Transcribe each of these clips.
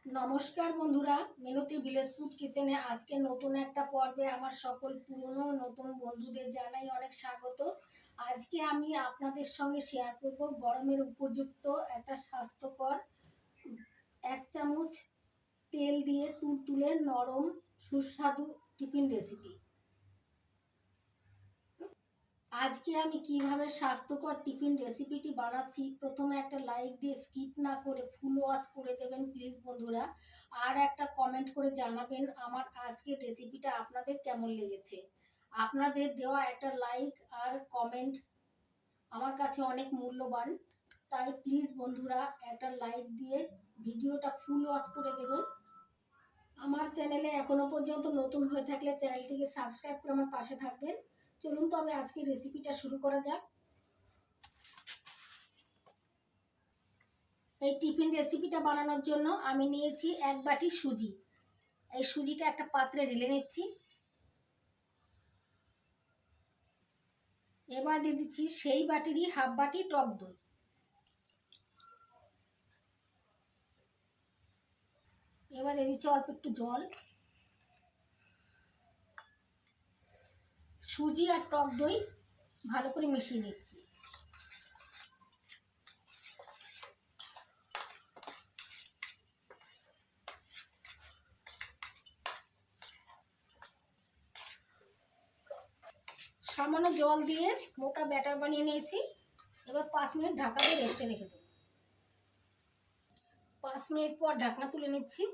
নমস্কার বন্ধুরা, মিনতি village food কিচেনে আজকে নতুন একটা পর্বে আমার সকল পুরনো নতুন বন্ধুদের জানাই অনেক স্বাগত। আজকে আমি আপনাদের সঙ্গে শেয়ার করব গরমের উপযুক্ত একটা স্বাস্থ্যকর 1 চামচ তেল দিয়ে তুলতুলে নরম সুস্বাদু টিফিন রেসিপি। আজকে আমি কিভাবে স্বাস্থ্যকর টিফিন রেসিপিটি বানাচ্ছি, প্রথমে একটা লাইক দিয়ে স্কিপ না করে ফুল ওয়াচ করে দেবেন প্লিজ বন্ধুরা। আর একটা কমেন্ট করে জানাবেন আমার আজকের রেসিপিটা আপনাদের কেমন লেগেছে। আপনাদের দেওয়া একটা লাইক আর কমেন্ট আমার কাছে অনেক মূল্যবান, তাই প্লিজ বন্ধুরা একটা লাইক দিয়ে ভিডিওটা ফুল ওয়াচ করে দেবেন। আমার চ্যানেলে এখনো পর্যন্ত নতুন হয়ে থাকলে চ্যানেলটিকে সাবস্ক্রাইব করে আমার পাশে থাকবেন। চলুন তবে আজকে রেসিপিটা শুরু করা যাক। এই টিফিন রেসিপিটা বানানোর জন্য আমি নিয়েছি 1 বাটি সুজি। এই সুজিটা একটা পাত্রে ঢেলে নিচ্ছি। এবার দিয়ে দিচ্ছি সেই বাটিরই হাফ বাটি টক দই। এবার দিয়ে দিচ্ছি অল্প একটু জল। সুজি আর টক দই ভালো করে মিশিয়ে নিচ্ছি। সামান্য জল দিয়ে মোটা ব্যাটার বানিয়ে নিয়েছি। এবার 5 মিনিট ঢাকা দিয়ে রেস্টে রেখে দেবো। 5 মিনিট পর ঢাকনা তুলে নিচ্ছি।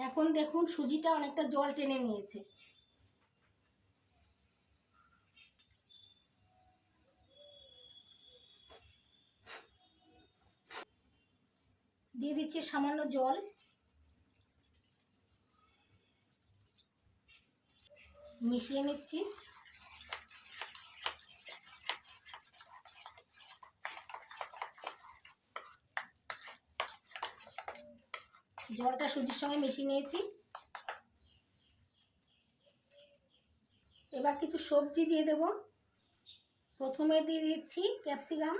এখন দেখুন সুজিটা অনেকটা জল টেনে নিয়েছে। দিয়ে দিচ্ছি সামান্য জল। মিশিয়ে নিচ্ছি। জলটা সুজির সঙ্গে মিশিয়ে নিয়েছি। এবার কিছু সবজি দিয়ে দেব। প্রথমে দিয়ে দিচ্ছি ক্যাপসিকাম,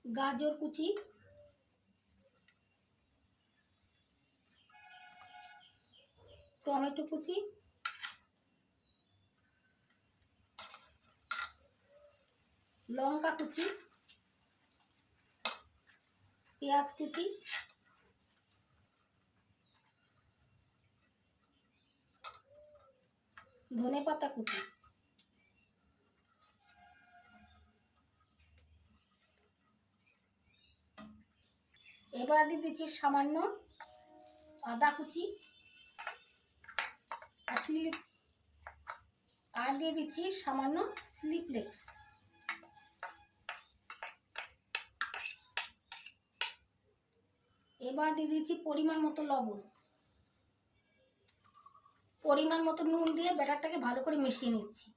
গাজর কুচি, টমেটো কুচি, লঙ্কা কুচি, পেঁয়াজ কুচি, ধনেপাতা কুচি। এবার দিয়ে দিচ্ছি সামান্য আদা কুচি আর দিয়ে দিচ্ছি সামান্য চিলি ফ্লেক্স। এবার দিয়ে দিচ্ছি পরিমাণ মতো লবণ, পরিমাণ মতো নুন দিয়ে ব্যাটারটাকে ভালো করে মিশিয়ে নিচ্ছি।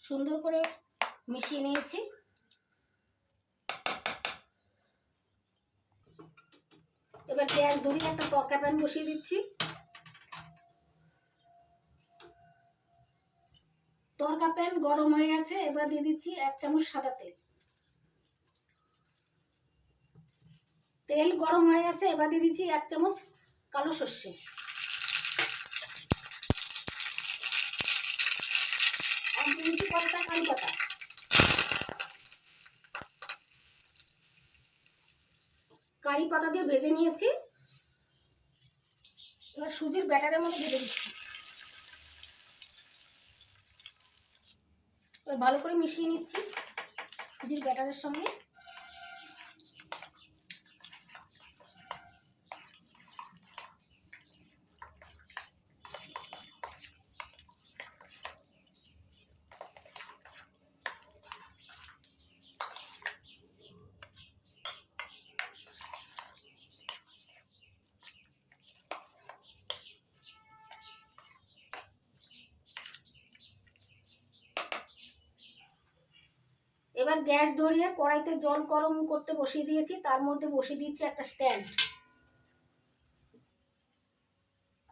সুন্দর করে মিশিয়ে নিয়েছি। এবার গ্যাস ধরিয়ে একটা তড়কা প্যান বসিয়ে দিচ্ছি। তড়কা প্যান গরম হয়ে গেছে, এবার দিয়ে দিচ্ছি 1 চামচ সাদা তেল। তেল গরম হয়ে গেছে, এবার দিয়ে দিচ্ছি 1 চামচ কালো সর্ষে, আর দিয়ে দিচ্ছি কয়েকটা কারি পাতা। কারি পাতা দিয়ে ভেজে নিয়েছি। এবার সুজির ব্যাটারের মধ্যে ঢেলে দিচ্ছি। এবার ভালো করে মিশিয়ে নিচ্ছি সুজির ব্যাটারের সঙ্গে। এবার গ্যাস ধরিয়ে কড়াইতে জল গরম করতে বসিয়ে দিয়েছি, তার মধ্যে বসিয়ে দিচ্ছি একটা স্ট্যান্ড।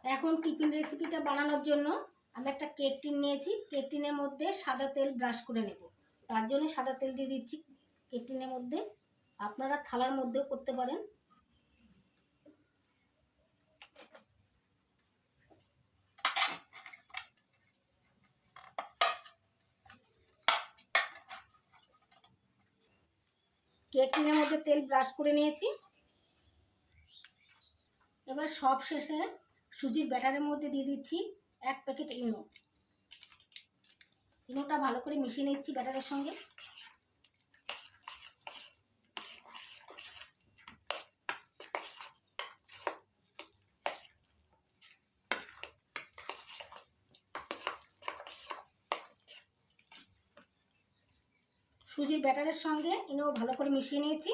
এখন টিফিন রেসিপিটা বানানোর জন্য আমি একটা কেক টিন নিয়েছি। কেক টিনের মধ্যে সাদা তেল ব্রাশ করে নেব, তার জন্য সাদা তেল দিয়ে দিচ্ছি কেক টিনের মধ্যে। আপনারা থালার মধ্যেও করতে পারেন। কেক টিনের মধ্যে তেল ব্রাশ করে নিয়েছি। এবার সব শেষে সুজির ব্যাটারের মধ্যে দিয়ে দিচ্ছি 1 প্যাকেট ইনো। ইনোটা ভালো করে মিশিয়ে নিচ্ছি ব্যাটারের সঙ্গে। সুজির ব্যাটারের সঙ্গে ইনো ভালো করে মিশিয়ে নিয়েছি।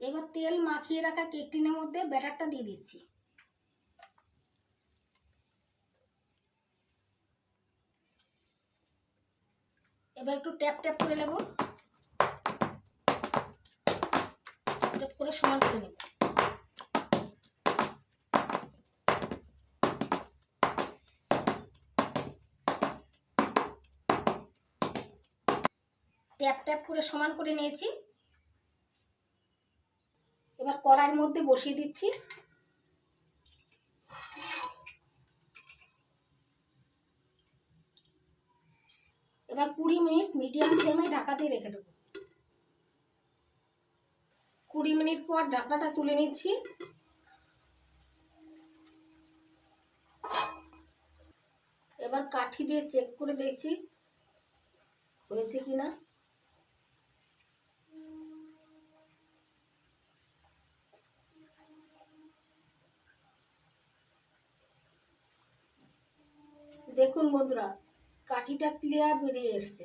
এবার তেল মাখিয়ে রাখা কেক টিনের মধ্যে ব্যাটারটা দিয়ে দিচ্ছি। এবার একটু ট্যাপ ট্যাপ করে নেব, ট্যাপ করে সমান করে নেব। ট্যাপ ট্যাপ করে সমান করে নিয়েছি। এবার কড়াইয়ের মধ্যে বসিয়ে দিচ্ছি। এবার 20 মিনিট মিডিয়াম ফ্লেমে ঢাকা দিয়ে রেখে দেবো। 20 মিনিট পর ঢাকনাটা তুলে নিচ্ছি। এবার কাঠি দিয়ে চেক করে দেখছি হয়েছে কিনা। দেখুন বন্ধুরা, কাঠিটা ক্লিয়ার বেরিয়ে এসছে,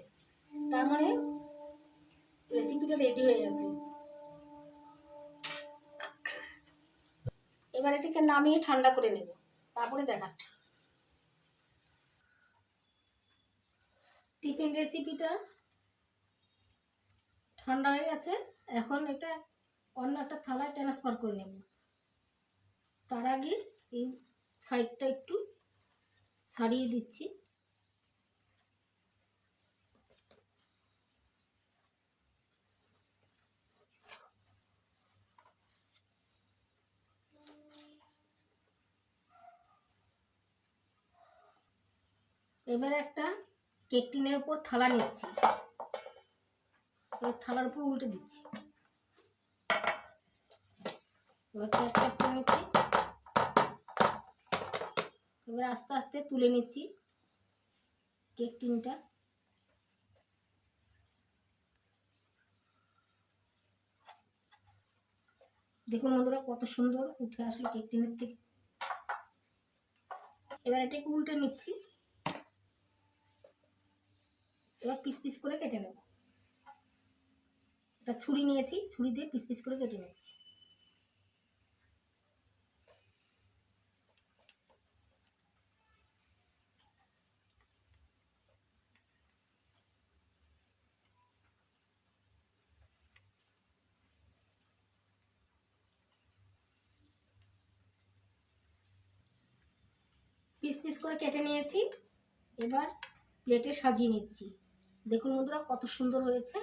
তার মানে রেসিপিটা রেডি হয়ে গেছে। এবার এটাকে নামিয়ে ঠান্ডা করে নেব, তারপরে দেখাচ্ছি। টিফিন রেসিপিটা ঠান্ডা হয়ে গেছে, এখন এটা অন্য একটা থালায় ট্রান্সফার করে নেব। তার আগে এই সাইডটা একটু ছাড়িয়ে দিচ্ছি। এবার একটা কেক টিনের উপর থালা নিচ্ছি, এবার থালার উপর উল্টে দিচ্ছি। এবার ট্যাপ ট্যাপ করে নিচ্ছি। এবার আস্তে আস্তে তুলে নিচ্ছি কেক টিনটা। দেখুন বন্ধুরা, কত সুন্দর উঠে আসলো কেক টিনের থেকে। এবার এটাকে উল্টে নিচ্ছি। এবার পিস পিস করে কেটে নেব। এটা ছুরি নিয়েছি, ছুরি দিয়ে পিস পিস করে কেটে নিচ্ছি। পিস পিস করে কেটে নিয়েছি, এবার প্লেটে সাজিয়ে নিচ্ছি। দেখুন বন্ধুরা কত সুন্দর হয়েছে।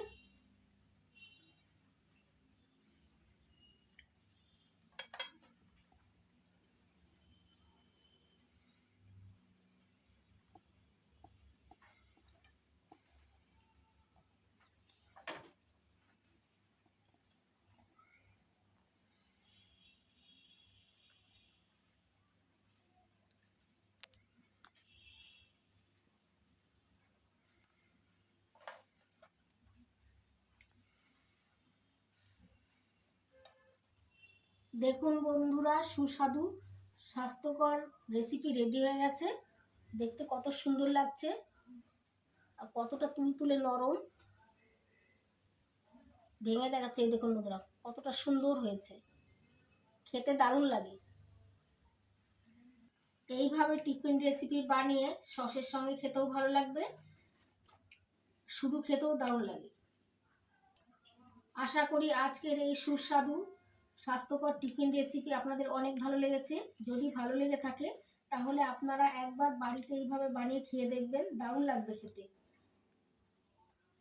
দেখুন বন্ধুরা সুস্বাদু স্বাস্থ্যকর রেসিপি রেডি হয়ে গেছে। দেখতে কত সুন্দর লাগছে আর কতটা তুলতুলে নরম, ভেঙে দেখাচ্ছে। এই দেখুন বন্ধুরা কতটা সুন্দর হয়েছে, খেতে দারুণ লাগে। এইভাবে টিফিন রেসিপি বানিয়ে সসের সঙ্গে খেতেও ভালো লাগবে, শুধু খেতেও দারুণ লাগে। আশা করি আজকের এই সুস্বাদু স্বাস্থ্যকর টিফিন রেসিপি আপনাদের অনেক ভালো লেগেছে। যদি ভালো লেগে থাকে তাহলে আপনারা একবার বাড়িতে এইভাবে বানিয়ে খেয়ে দেখবেন, দারুণ লাগবে খেতে।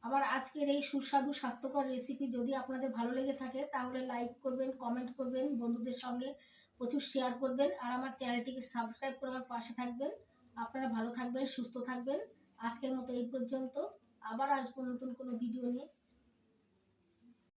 আমার আজকের এই সুস্বাদু স্বাস্থ্যকর রেসিপি যদি আপনাদের ভালো লেগে থাকে তাহলে লাইক করবেন, কমেন্ট করবেন, বন্ধুদের সঙ্গে প্রচুর শেয়ার করবেন আর আমার চ্যানেলটিকে সাবস্ক্রাইব করে আমার পাশে থাকবেন। আপনারা ভালো থাকবেন, সুস্থ থাকবেন। আজকের মতো এই পর্যন্ত, আবার আসবো নতুন কোনো ভিডিও নিয়ে।